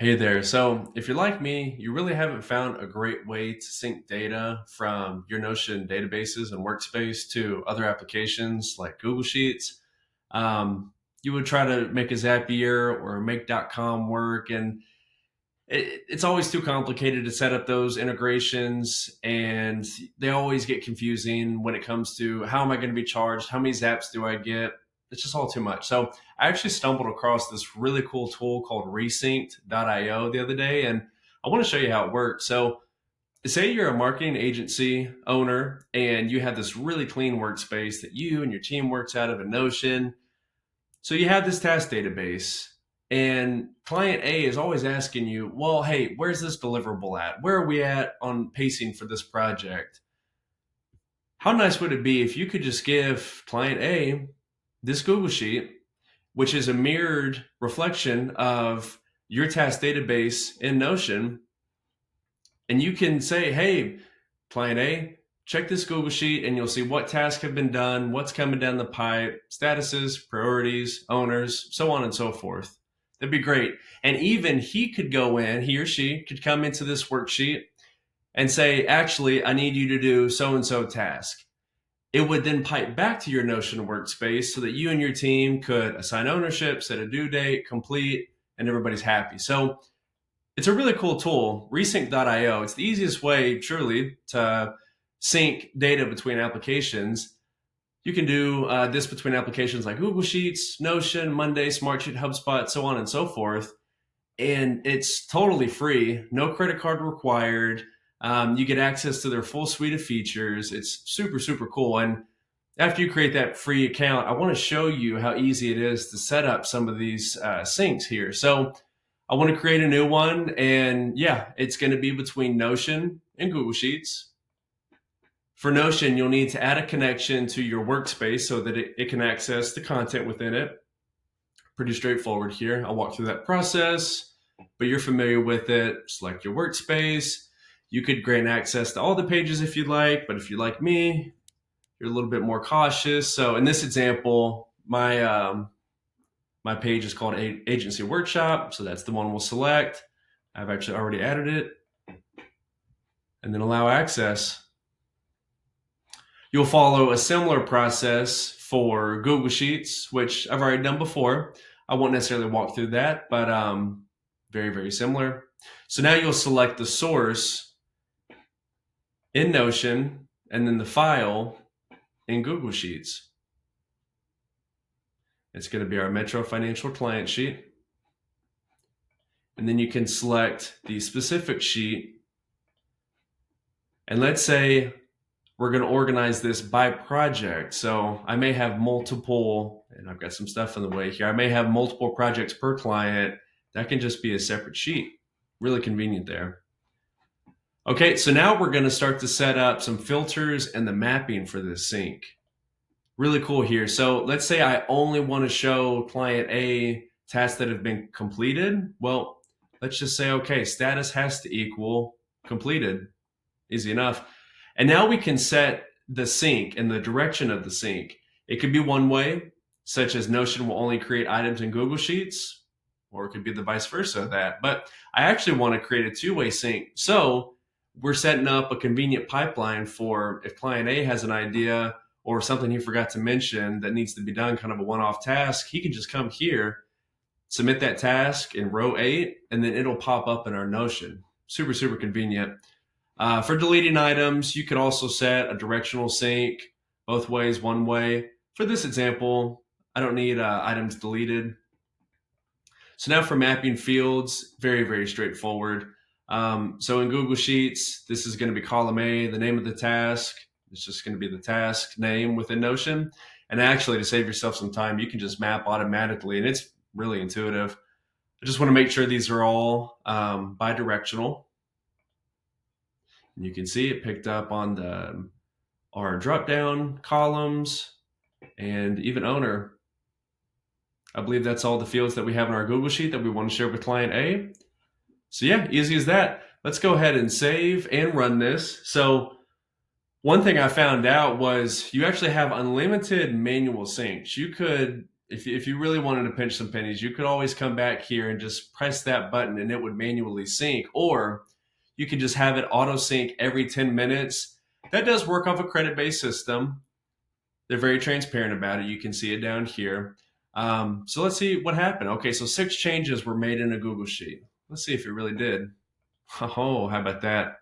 Hey there. So, if you're like me, you really haven't found a great way to sync data from your Notion databases and workspace to other applications like Google Sheets. You would try to make a Zapier or make.com work, and it's always too complicated to set up those integrations, and they always get confusing when it comes to how am I going to be charged? How many zaps do I get? It's just all too much. So I actually stumbled across this really cool tool called resynced.io the other day, and I want to show you how it works. So say you're a marketing agency owner and you have this really clean workspace that you and your team works out of in Notion. So you have this task database, and client A is always asking you, well, hey, where's this deliverable at? Where are we at on pacing for this project? How nice would it be if you could just give client A this Google Sheet, which is a mirrored reflection of your task database in Notion, and you can say, hey, client A, check this Google Sheet and you'll see what tasks have been done, what's coming down the pipe, statuses, priorities, owners, so on and so forth. That'd be great. And even he could go in, he or she could come into this worksheet and say, actually, I need you to do so and so task. It would then pipe back to your Notion workspace so that you and your team could assign ownership, set a due date, complete, and everybody's happy. So it's a really cool tool, resync.io. It's the easiest way, truly, to sync data between applications. You can do this between applications like Google Sheets, Notion, Monday, Smartsheet, HubSpot, so on and so forth. And it's totally free, no credit card required. You get access to their full suite of features. It's super, super cool. And after you create that free account, I want to show you how easy it is to set up some of these syncs here. So I want to create a new one, and yeah, it's going to be between Notion and Google Sheets. For Notion, you'll need to add a connection to your workspace so that it can access the content within it. Pretty straightforward here. I'll walk through that process, but you're familiar with it. Select your workspace. You could grant access to all the pages if you'd like, but if you're like me, you're a little bit more cautious. So in this example, my page is called Agency Workshop, so that's the one we'll select. I've actually already added it, and then allow access. You'll follow a similar process for Google Sheets, which I've already done before. I won't necessarily walk through that, but very, very similar. So now you'll select the source in Notion and then the file in Google Sheets. It's going to be our Metro Financial client sheet. And then you can select the specific sheet. And let's say we're going to organize this by project. So I may have multiple, and I've got some stuff in the way here. I may have multiple projects per client. That can just be a separate sheet. Really convenient there. Okay, so now we're going to start to set up some filters and the mapping for this sync. Really cool here. So let's say I only want to show client A tasks that have been completed. Well, let's just say, okay, status has to equal completed. Easy enough. And now we can set the sync and the direction of the sync. It could be one way, such as Notion will only create items in Google Sheets, or it could be the vice versa of that. But I actually want to create a two-way sync. So we're setting up a convenient pipeline for if client A has an idea or something he forgot to mention that needs to be done, kind of a one-off task, he can just come here, submit that task in row 8, and then it'll pop up in our Notion. Super, super convenient. For deleting items, you could also set a directional sync, both ways, one way. For this example, I don't need items deleted. So now for mapping fields, very, very straightforward. So in Google Sheets, this is going to be column A, the name of the task. It's just going to be the task name within Notion. And actually, to save yourself some time, you can just map automatically, and it's really intuitive. I just want to make sure these are all bi-directional. And you can see it picked up on our drop-down columns and even owner. I believe that's all the fields that we have in our Google Sheet that we want to share with client A. So yeah, easy as that. Let's go ahead and save and run this. So one thing I found out was you actually have unlimited manual syncs. You could if you really wanted to pinch some pennies, you could always come back here and just press that button and it would manually sync, or you could just have it auto sync every 10 minutes. That does work off a credit based system. They're very transparent about it. You can see it down here. So let's see what happened. Okay, so 6 changes were made in a Google Sheet. Let's see if it really did. Oh, how about that?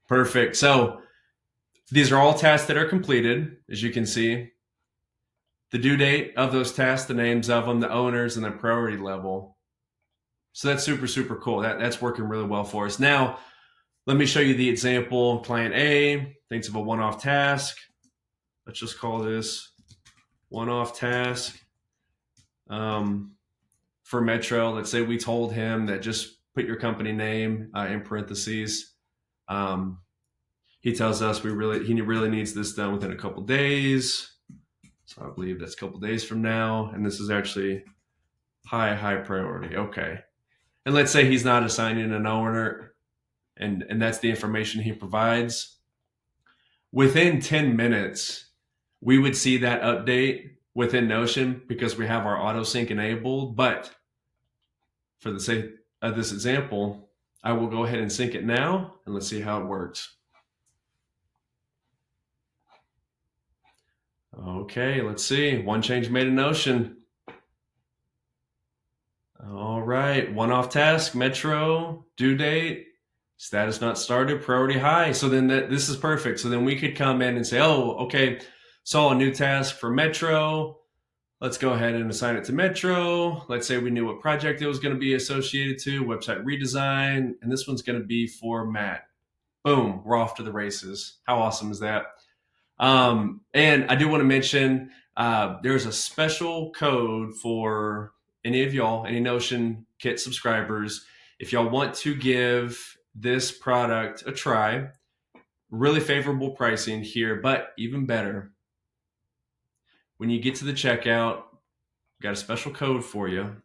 Perfect. So these are all tasks that are completed, as you can see. The due date of those tasks, the names of them, the owners, and the priority level. So that's super, super cool. That's working really well for us. Now, let me show you the example. Client A thinks of a one-off task. Let's just call this one-off task for Metro. Let's say we told him that just put your company name in parentheses. He tells us he really needs this done within a couple days. So I believe that's a couple days from now. And this is actually high priority. Okay. And let's say he's not assigning an owner, and that's the information he provides. Within 10 minutes, we would see that update within Notion because we have our auto sync enabled. But for the sake of this example, I will go ahead and sync it now, and let's see how it works. Okay, let's see. One change made in Notion. All right, one-off task, Metro, due date, status not started, priority high. So then this is perfect. So then we could come in and say, oh, okay, saw a new task for Metro. Let's go ahead and assign it to Metro. Let's say we knew what project it was going to be associated to, website redesign, and this one's going to be for Matt. Boom, we're off to the races. How awesome is that? And I do want to mention there's a special code for any of y'all, any Notion Kit subscribers. If y'all want to give this product a try, really favorable pricing here, but even better, when you get to the checkout, we got a special code for you.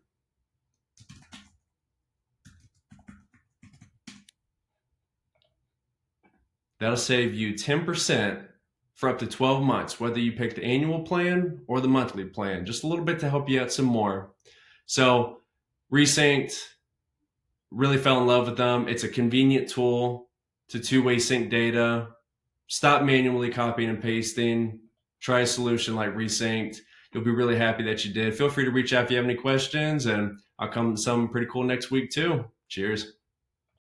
That'll save you 10% for up to 12 months, whether you pick the annual plan or the monthly plan, just a little bit to help you out some more. So Resynced, really fell in love with them. It's a convenient tool to two-way sync data. Stop manually copying and pasting. Try a solution like Resynced. You'll be really happy that you did. Feel free to reach out if you have any questions, and I'll come to something pretty cool next week too. Cheers.